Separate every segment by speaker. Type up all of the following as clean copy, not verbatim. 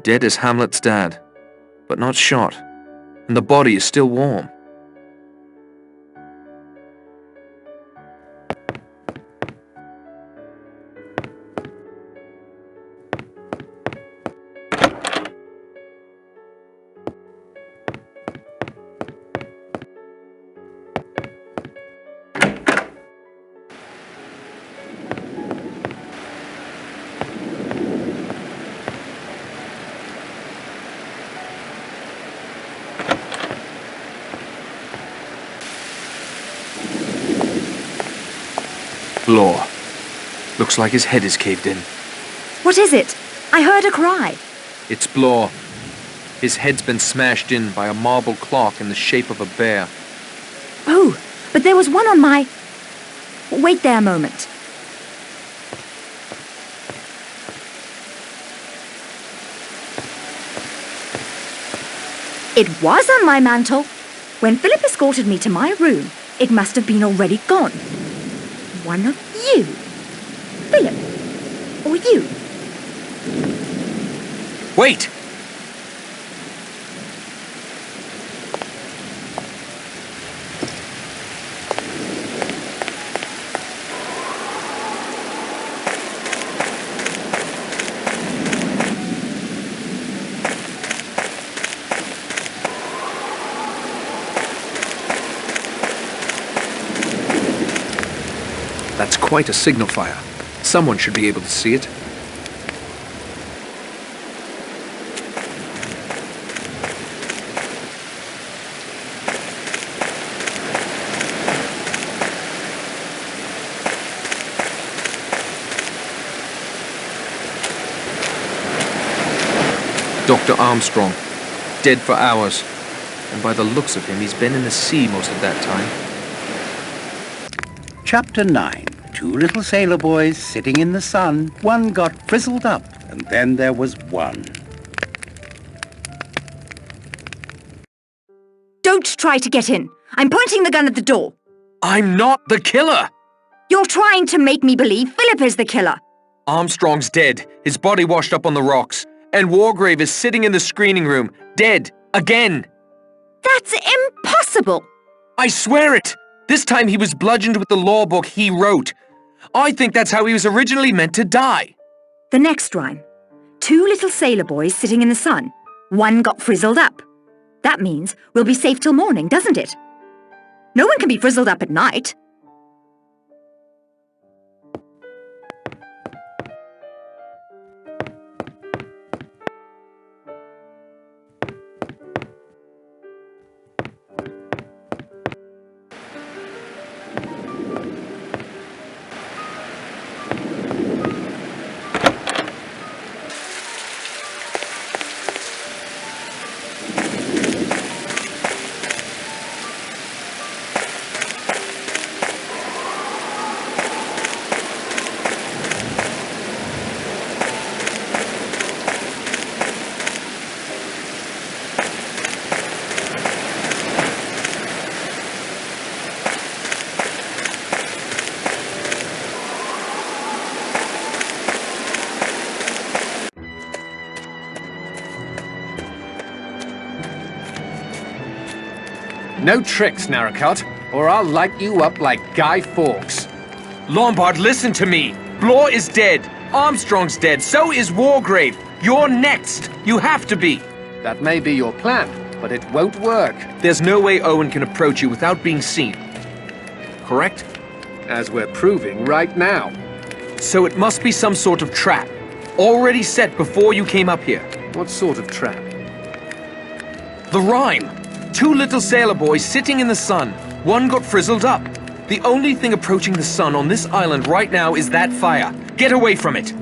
Speaker 1: Dead as Hamlet's dad, but not shot, and the body is still warm. Blore. Looks like his head is caved in.
Speaker 2: What is it? I heard a cry.
Speaker 1: It's Blore. His head's been smashed in by a marble clock in the shape of a bear.
Speaker 2: Oh, but there was one on my... Wait there a moment. It was on my mantle. When Philip escorted me to my room, it must have been already gone. One of you. Philip. Or you.
Speaker 1: Wait! That's quite a signal fire. Someone should be able to see it. Dr. Armstrong, dead for hours. And by the looks of him, he's been in the sea most of that time.
Speaker 3: Chapter 9. Two little sailor boys sitting in the sun. One got frizzled up, and then there was one.
Speaker 2: Don't try to get in. I'm pointing the gun at the door.
Speaker 1: I'm not the killer!
Speaker 2: You're trying to make me believe Philip is the killer.
Speaker 1: Armstrong's dead, his body washed up on the rocks, and Wargrave is sitting in the screening room, dead, again.
Speaker 2: That's impossible.
Speaker 1: I swear it! This time he was bludgeoned with the law book he wrote. I think that's how he was originally meant to die.
Speaker 2: The next rhyme. Two little sailor boys sitting in the sun. One got frizzled up. That means we'll be safe till morning, doesn't it? No one can be frizzled up at night.
Speaker 4: No tricks, Narracott, or I'll light you up like Guy Fawkes.
Speaker 1: Lombard, listen to me. Blore is dead. Armstrong's dead. So is Wargrave. You're next. You have to be.
Speaker 4: That may be your plan, but it won't work.
Speaker 1: There's no way Owen can approach you without being seen. Correct?
Speaker 4: As we're proving right now.
Speaker 1: So it must be some sort of trap. Already set before you came up here.
Speaker 4: What sort of trap?
Speaker 1: The rhyme. Two little sailor boys sitting in the sun. One got frizzled up. The only thing approaching the sun on this island right now is that fire. Get away from it.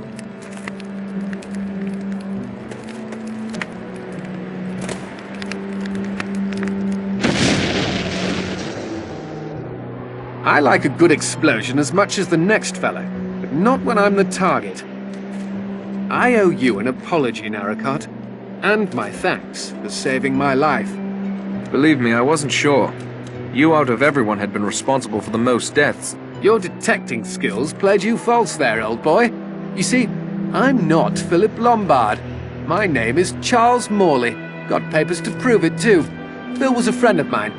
Speaker 4: I like a good explosion as much as the next fellow, but not when I'm the target. I owe you an apology, Narracott, and my thanks for saving my life.
Speaker 1: Believe me, I wasn't sure. You out of everyone had been responsible for the most deaths.
Speaker 4: Your detecting skills played you false there, old boy. You see, I'm not Philip Lombard. My name is Charles Morley. Got papers to prove it, too. Phil was a friend of mine.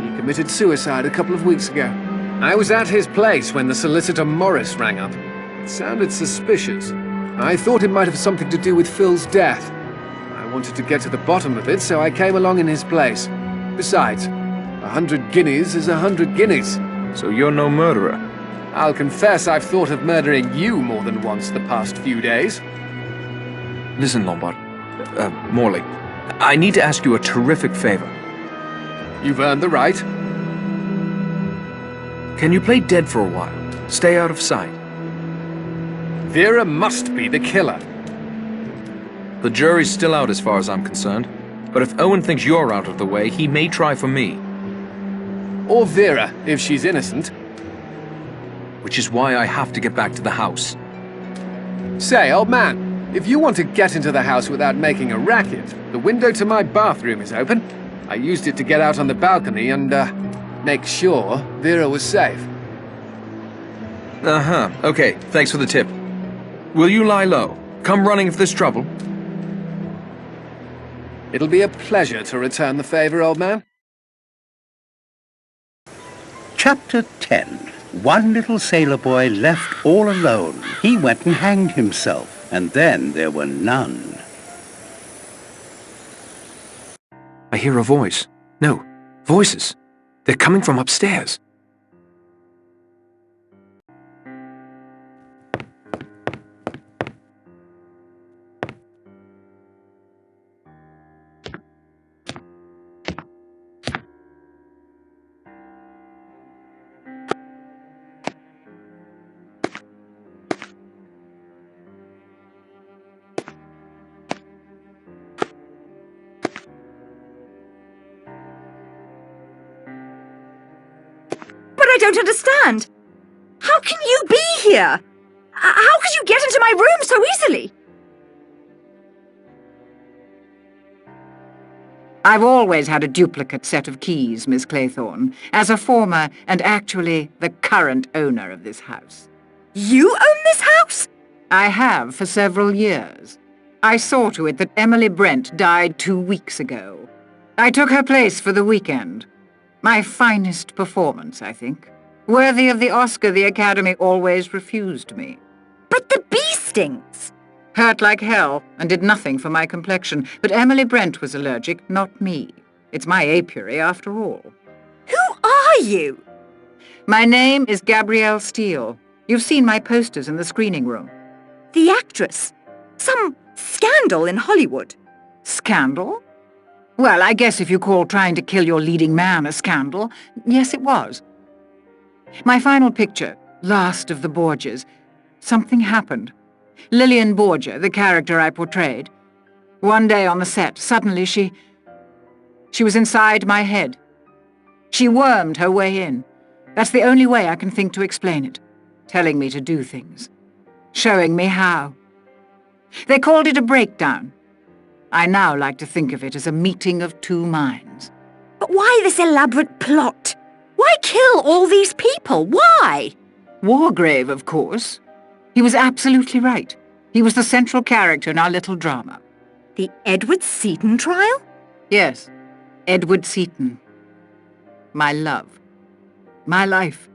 Speaker 4: He committed suicide a couple of weeks ago. I was at his place when the solicitor Morris rang up. It sounded suspicious. I thought it might have something to do with Phil's death. I wanted to get to the bottom of it, so I came along in his place. Besides, 100 guineas is 100 guineas.
Speaker 1: So you're no murderer?
Speaker 4: I'll confess I've thought of murdering you more than once the past few days.
Speaker 1: Listen, Lombard. Morley. I need to ask you a terrific favor.
Speaker 4: You've earned the right.
Speaker 1: Can you play dead for a while? Stay out of sight.
Speaker 4: Vera must be the killer.
Speaker 1: The jury's still out as far as I'm concerned. But if Owen thinks you're out of the way, he may try for me.
Speaker 4: Or Vera, if she's innocent.
Speaker 1: Which is why I have to get back to the house.
Speaker 4: Say, old man, if you want to get into the house without making a racket, the window to my bathroom is open. I used it to get out on the balcony and, make sure Vera was safe.
Speaker 1: Uh-huh. Okay, thanks for the tip. Will you lie low? Come running if there's trouble.
Speaker 4: It'll be a pleasure to return the favor, old man.
Speaker 3: Chapter 10. One little sailor boy left all alone. He went and hanged himself, and then there were none.
Speaker 1: I hear a voice. No, voices. They're coming from upstairs.
Speaker 2: I don't understand. How can you be here? How could you get into my room so easily?
Speaker 5: I've always had a duplicate set of keys, Miss Claythorne, as a former and actually the current owner of this house.
Speaker 2: You own this house?
Speaker 5: I have for several years. I saw to it that Emily Brent died 2 weeks ago. I took her place for the weekend. My finest performance, I think. Worthy of the Oscar the Academy always refused me.
Speaker 2: But the bee stings.
Speaker 5: Hurt like hell, and did nothing for my complexion. But Emily Brent was allergic, not me. It's my apiary, after all.
Speaker 2: Who are you?
Speaker 5: My name is Gabrielle Steele. You've seen my posters in the screening room.
Speaker 2: The actress. Some scandal in Hollywood.
Speaker 5: Scandal? Well, I guess if you call trying to kill your leading man a scandal, yes, it was. My final picture, Last of the Borgias, something happened. Lillian Borgia, the character I portrayed. One day on the set, suddenly she was inside my head. She wormed her way in. That's the only way I can think to explain it. Telling me to do things. Showing me how. They called it a breakdown. I now like to think of it as a meeting of two minds.
Speaker 2: But why this elaborate plot? Why kill all these people? Why?
Speaker 5: Wargrave, of course. He was absolutely right. He was the central character in our little drama.
Speaker 2: The Edward Seaton trial?
Speaker 5: Yes, Edward Seaton. My love. My life.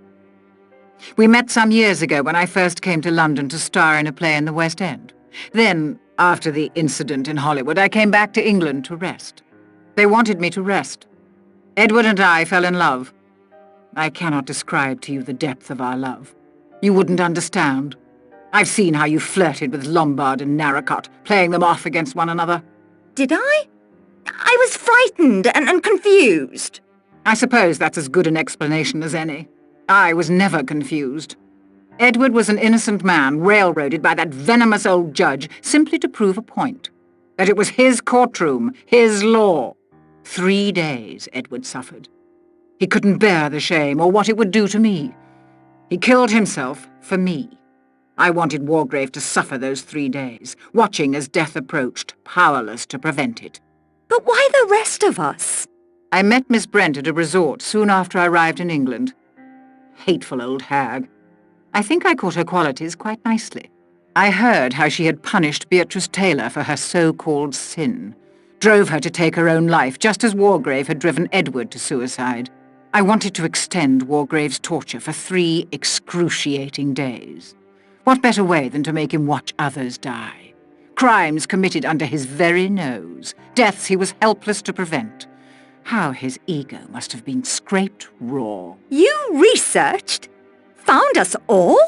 Speaker 5: We met some years ago when I first came to London to star in a play in the West End. Then, after the incident in Hollywood, I came back to England to rest. They wanted me to rest. Edward and I fell in love. I cannot describe to you the depth of our love. You wouldn't understand. I've seen how you flirted with Lombard and Narracott, playing them off against one another.
Speaker 2: Did I? I was frightened and confused.
Speaker 5: I suppose that's as good an explanation as any. I was never confused. Edward was an innocent man railroaded by that venomous old judge simply to prove a point. That it was his courtroom, his law. 3 days Edward suffered. He couldn't bear the shame or what it would do to me. He killed himself for me. I wanted Wargrave to suffer those 3 days, watching as death approached, powerless to prevent it.
Speaker 2: But why the rest of us?
Speaker 5: I met Miss Brent at a resort soon after I arrived in England. Hateful old hag. I think I caught her qualities quite nicely. I heard how she had punished Beatrice Taylor for her so-called sin. Drove her to take her own life, just as Wargrave had driven Edward to suicide. I wanted to extend Wargrave's torture for 3 excruciating days. What better way than to make him watch others die? Crimes committed under his very nose, deaths he was helpless to prevent. How his ego must have been scraped raw.
Speaker 2: You researched? Found us all?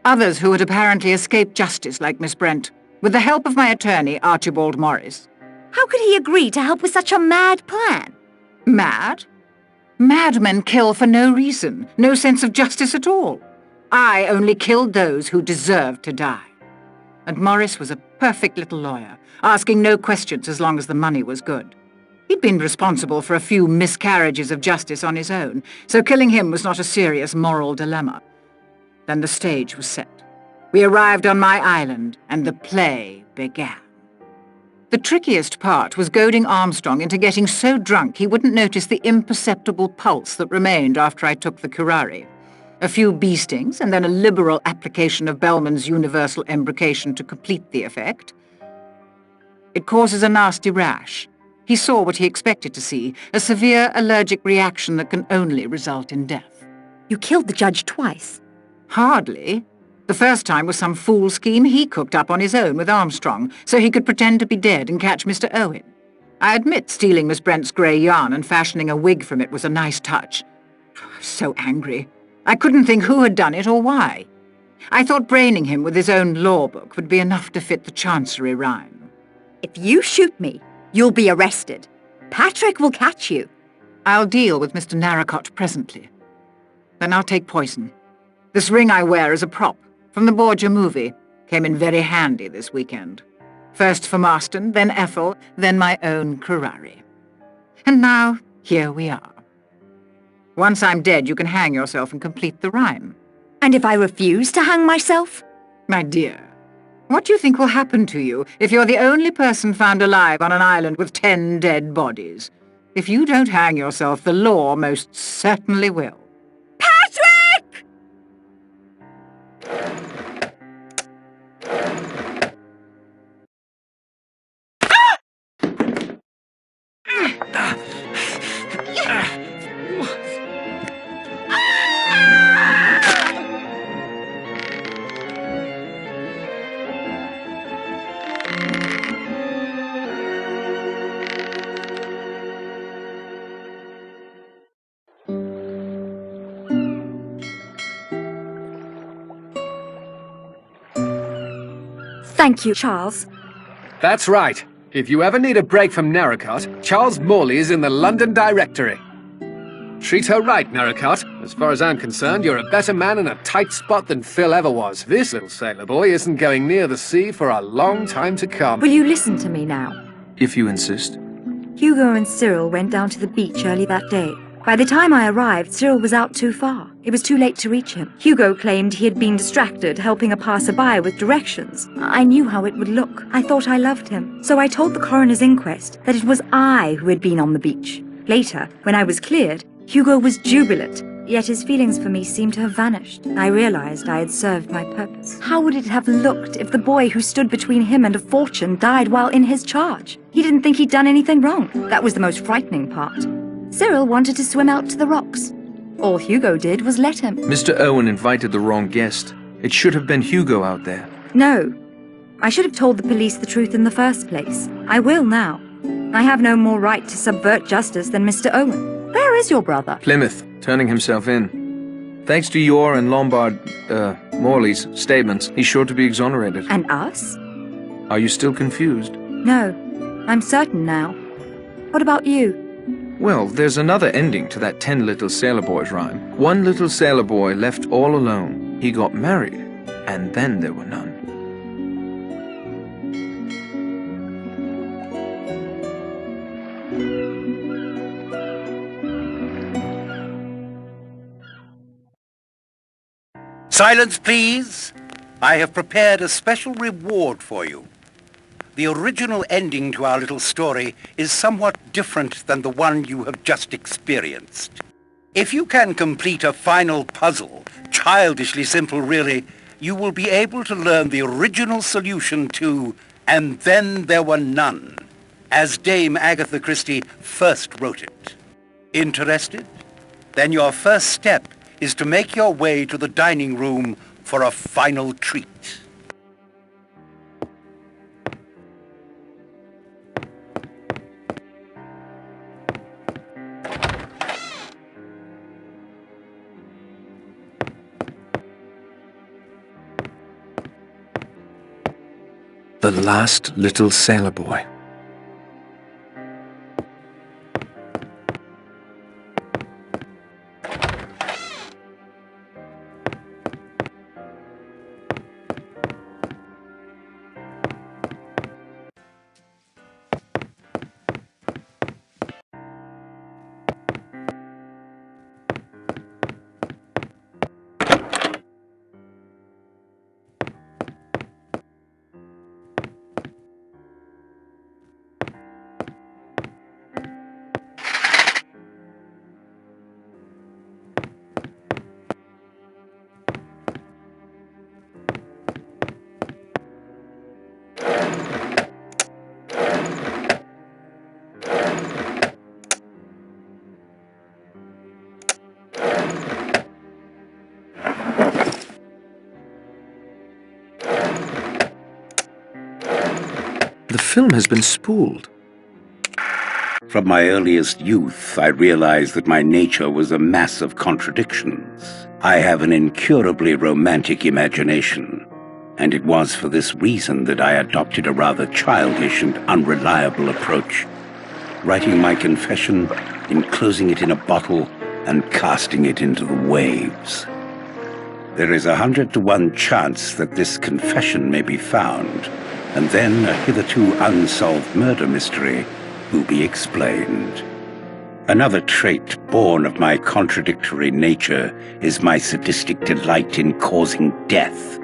Speaker 5: Others who had apparently escaped justice, like Miss Brent, with the help of my attorney, Archibald Morris.
Speaker 2: How could he agree to help with such a mad plan?
Speaker 5: Mad? Madmen kill for no reason, no sense of justice at all. I only killed those who deserved to die. And Morris was a perfect little lawyer, asking no questions as long as the money was good. He'd been responsible for a few miscarriages of justice on his own, so killing him was not a serious moral dilemma. Then the stage was set. We arrived on my island, and the play began. The trickiest part was goading Armstrong into getting so drunk he wouldn't notice the imperceptible pulse that remained after I took the curare. A few bee stings, and then a liberal application of Bellman's universal embrocation to complete the effect. It causes a nasty rash. He saw what he expected to see, a severe allergic reaction that can only result in death.
Speaker 2: You killed the judge twice.
Speaker 5: Hardly. The first time was some fool scheme he cooked up on his own with Armstrong, so he could pretend to be dead and catch Mr. Owen. I admit stealing Miss Brent's grey yarn and fashioning a wig from it was a nice touch. I was so angry. I couldn't think who had done it or why. I thought braining him with his own law book would be enough to fit the Chancery rhyme.
Speaker 2: If you shoot me, you'll be arrested. Patrick will catch you.
Speaker 5: I'll deal with Mr. Narracott presently. Then I'll take poison. This ring I wear is a prop. From the Borgia movie. Came in very handy this weekend. First for Marston, then Ethel, then my own curare. And now, here we are. Once I'm dead, you can hang yourself and complete the rhyme.
Speaker 2: And if I refuse to hang myself?
Speaker 5: My dear, what do you think will happen to you if you're the only person found alive on an island with 10 dead bodies? If you don't hang yourself, the law most certainly will.
Speaker 2: Patrick! Thank you, Charles.
Speaker 4: That's right. If you ever need a break from Narracott, Charles Morley is in the London Directory. Treat her right, Narracott. As far as I'm concerned, you're a better man in a tight spot than Phil ever was. This little sailor boy isn't going near the sea for a long time to come.
Speaker 2: Will you listen to me now?
Speaker 1: If you insist.
Speaker 2: Hugo and Cyril went down to the beach early that day. By the time I arrived, Cyril was out too far. It was too late to reach him. Hugo claimed he had been distracted helping a passerby with directions. I knew how it would look. I thought I loved him. So I told the coroner's inquest that it was I who had been on the beach. Later, when I was cleared, Hugo was jubilant, yet his feelings for me seemed to have vanished. I realized I had served my purpose. How would it have looked if the boy who stood between him and a fortune died while in his charge? He didn't think he'd done anything wrong. That was the most frightening part. Cyril wanted to swim out to the rocks. All Hugo did was let him.
Speaker 1: Mr. Owen invited the wrong guest. It should have been Hugo out there.
Speaker 2: No. I should have told the police the truth in the first place. I will now. I have no more right to subvert justice than Mr. Owen. Where is your brother?
Speaker 1: Plymouth, turning himself in. Thanks to your and Morley's statements, he's sure to be exonerated.
Speaker 2: And us?
Speaker 1: Are you still confused?
Speaker 2: No. I'm certain now. What about you?
Speaker 1: Well, there's another ending to that 10 little sailor boys rhyme. One little sailor boy left all alone. He got married, and then there were none.
Speaker 3: Silence, please. I have prepared a special reward for you. The original ending to our little story is somewhat different than the one you have just experienced. If you can complete a final puzzle, childishly simple really, you will be able to learn the original solution to "And Then There Were None," as Dame Agatha Christie first wrote it. Interested? Then your first step is to make your way to the dining room for a final treat.
Speaker 1: The last little sailor boy. The film has been spooled.
Speaker 3: From my earliest youth, I realized that my nature was a mass of contradictions. I have an incurably romantic imagination, and it was for this reason that I adopted a rather childish and unreliable approach, writing my confession, enclosing it in a bottle, and casting it into the waves. There is 100 to 1 chance that this confession may be found, and then a hitherto unsolved murder mystery will be explained. Another trait born of my contradictory nature is my sadistic delight in causing death.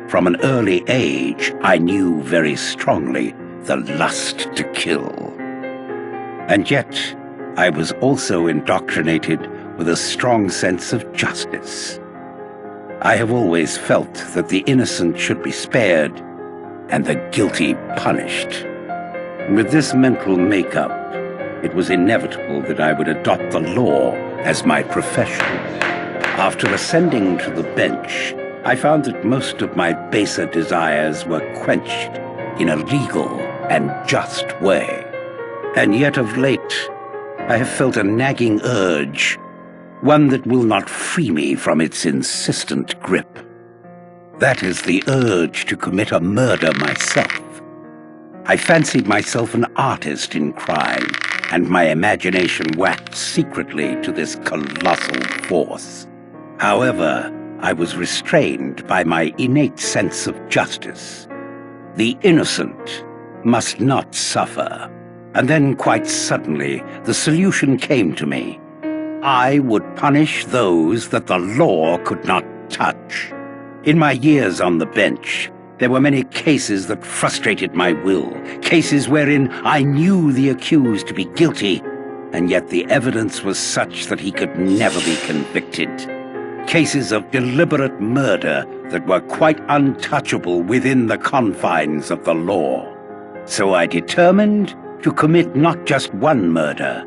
Speaker 3: From an early age, I knew very strongly the lust to kill. And yet, I was also indoctrinated with a strong sense of justice. I have always felt that the innocent should be spared and the guilty punished. With this mental makeup, it was inevitable that I would adopt the law as my profession. After ascending to the bench, I found that most of my baser desires were quenched in a legal and just way. And yet of late, I have felt a nagging urge, one that will not free me from its insistent grip. That is the urge to commit a murder myself. I fancied myself an artist in crime, and my imagination waxed secretly to this colossal force. However, I was restrained by my innate sense of justice. The innocent must not suffer. And then, quite suddenly, the solution came to me. I would punish those that the law could not touch. In my years on the bench, there were many cases that frustrated my will, cases wherein I knew the accused to be guilty, and yet the evidence was such that he could never be convicted. Cases of deliberate murder that were quite untouchable within the confines of the law. So I determined to commit not just one murder,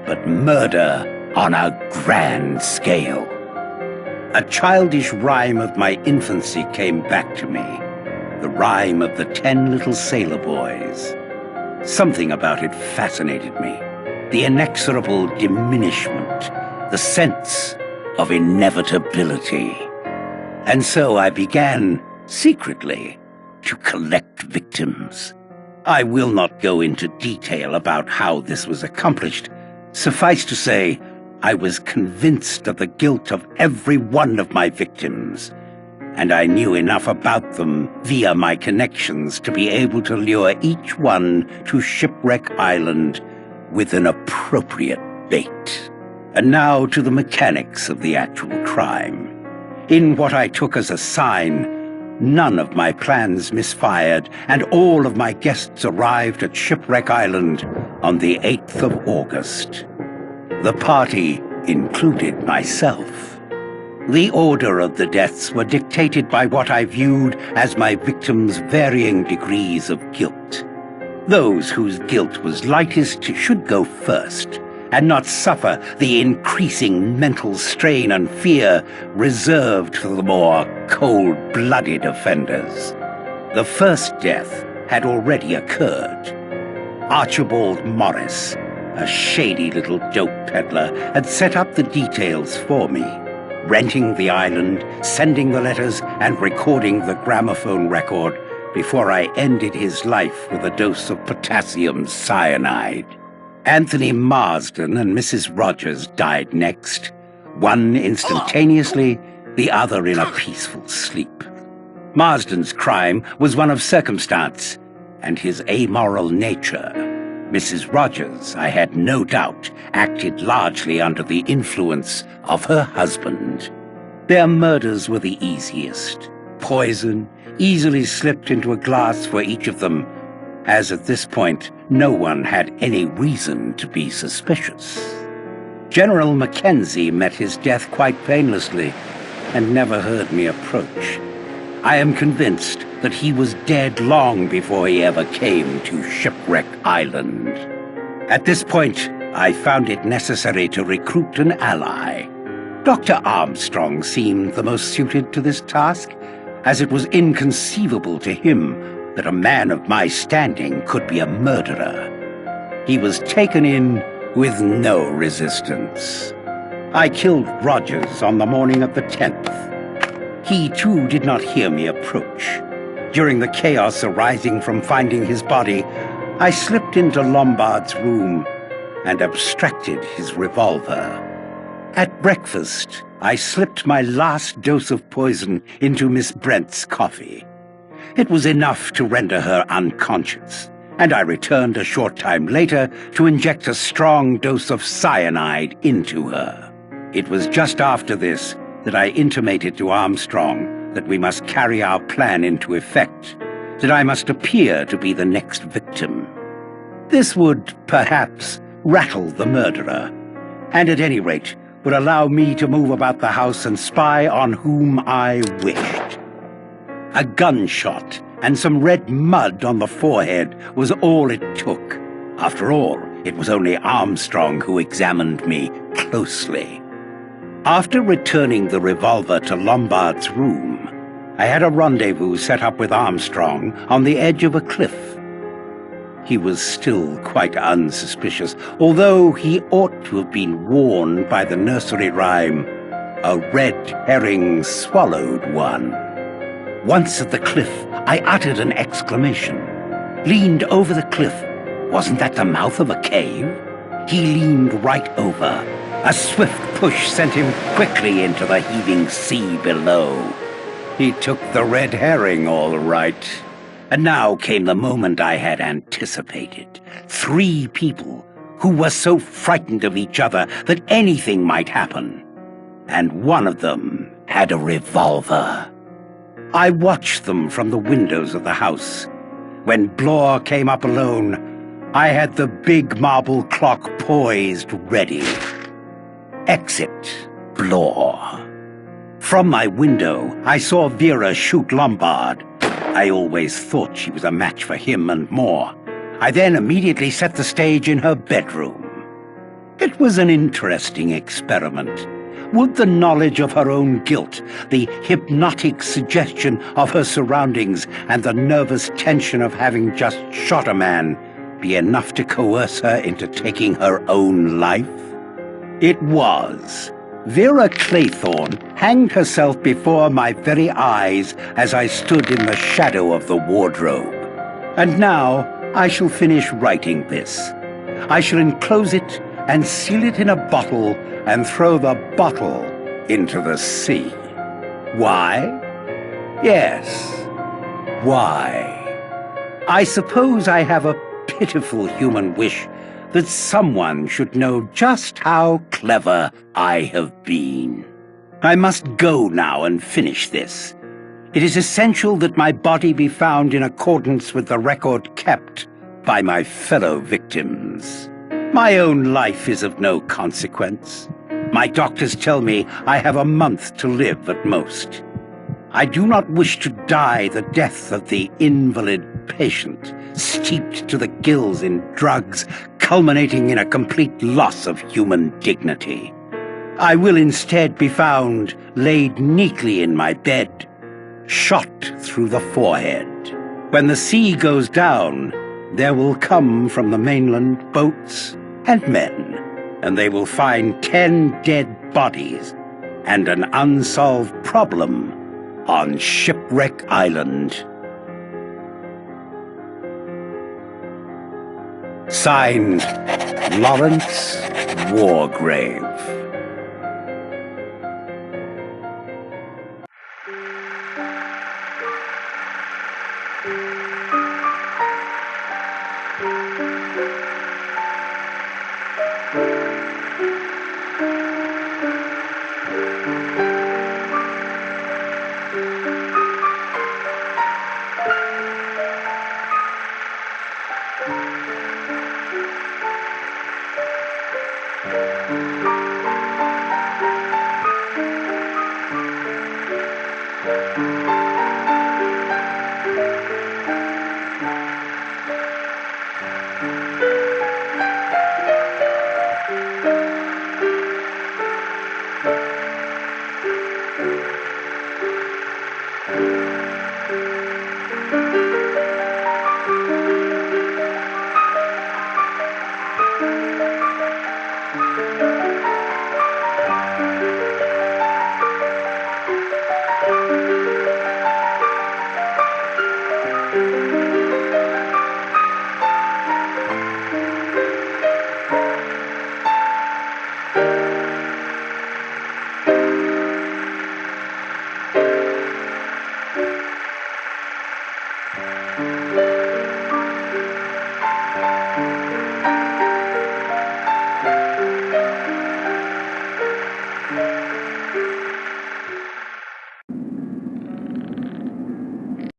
Speaker 3: but murder on a grand scale. A childish rhyme of my infancy came back to me, the rhyme of the 10 little sailor boys. Something about it fascinated me, the inexorable diminishment, the sense of inevitability. And so I began, secretly, to collect victims. I will not go into detail about how this was accomplished. Suffice to say, I was convinced of the guilt of every one of my victims, and I knew enough about them via my connections to be able to lure each one to Shipwreck Island with an appropriate bait. And now to the mechanics of the actual crime. In what I took as a sign, none of my plans misfired, and all of my guests arrived at Shipwreck Island on the 8th of August. The party included myself. The order of the deaths were dictated by what I viewed as my victims' varying degrees of guilt. Those whose guilt was lightest should go first, and not suffer the increasing mental strain and fear reserved for the more cold-blooded offenders. The first death had already occurred. Archibald Morris, a shady little dope peddler, had set up the details for me, renting the island, sending the letters, and recording the gramophone record before I ended his life with a dose of potassium cyanide. Anthony Marsden and Mrs. Rogers died next, one instantaneously, the other in a peaceful sleep. Marsden's crime was one of circumstance, and his amoral nature. Mrs. Rogers, I had no doubt, acted largely under the influence of her husband. Their murders were the easiest. Poison easily slipped into a glass for each of them, as at this point no one had any reason to be suspicious. General Mackenzie met his death quite painlessly and never heard me approach. I am convinced that he was dead long before he ever came to Shipwreck Island. At this point, I found it necessary to recruit an ally. Dr. Armstrong seemed the most suited to this task, as it was inconceivable to him that a man of my standing could be a murderer. He was taken in with no resistance. I killed Rogers on the morning of the 10th. He, too, did not hear me approach. During the chaos arising from finding his body, I slipped into Lombard's room and abstracted his revolver. At breakfast, I slipped my last dose of poison into Miss Brent's coffee. It was enough to render her unconscious, and I returned a short time later to inject a strong dose of cyanide into her. It was just after this that I intimated to Armstrong that we must carry our plan into effect, that I must appear to be the next victim. This would, perhaps, rattle the murderer, and at any rate would allow me to move about the house and spy on whom I wished. A gunshot and some red mud on the forehead was all it took. After all, it was only Armstrong who examined me closely. After returning the revolver to Lombard's room, I had a rendezvous set up with Armstrong on the edge of a cliff. He was still quite unsuspicious, although he ought to have been warned by the nursery rhyme, "A red herring swallowed one." Once at the cliff, I uttered an exclamation, leaned over the cliff. Wasn't that the mouth of a cave? He leaned right over. A swift push sent him quickly into the heaving sea below. He took the red herring, all right. And now came the moment I had anticipated. 3 people who were so frightened of each other that anything might happen. And one of them had a revolver. I watched them from the windows of the house. When Blore came up alone, I had the big marble clock poised ready. Exit Blore. From my window, I saw Vera shoot Lombard. I always thought she was a match for him and more. I then immediately set the stage in her bedroom. It was an interesting experiment. Would the knowledge of her own guilt, the hypnotic suggestion of her surroundings, and the nervous tension of having just shot a man be enough to coerce her into taking her own life? It was. Vera Claythorne hanged herself before my very eyes as I stood in the shadow of the wardrobe. And now I shall finish writing this. I shall enclose it and seal it in a bottle and throw the bottle into the sea. Why? Yes, why? I suppose I have a pitiful human wish that someone should know just how clever I have been. I must go now and finish this. It is essential that my body be found in accordance with the record kept by my fellow victims. My own life is of no consequence. My doctors tell me I have a month to live at most. I do not wish to die the death of the invalid patient, steeped to the gills in drugs, culminating in a complete loss of human dignity. I will instead be found laid neatly in my bed, shot through the forehead. When the sea goes down, there will come from the mainland boats and men, and they will find 10 dead bodies and an unsolved problem on Shipwreck Island. Signed, Lawrence Wargrave.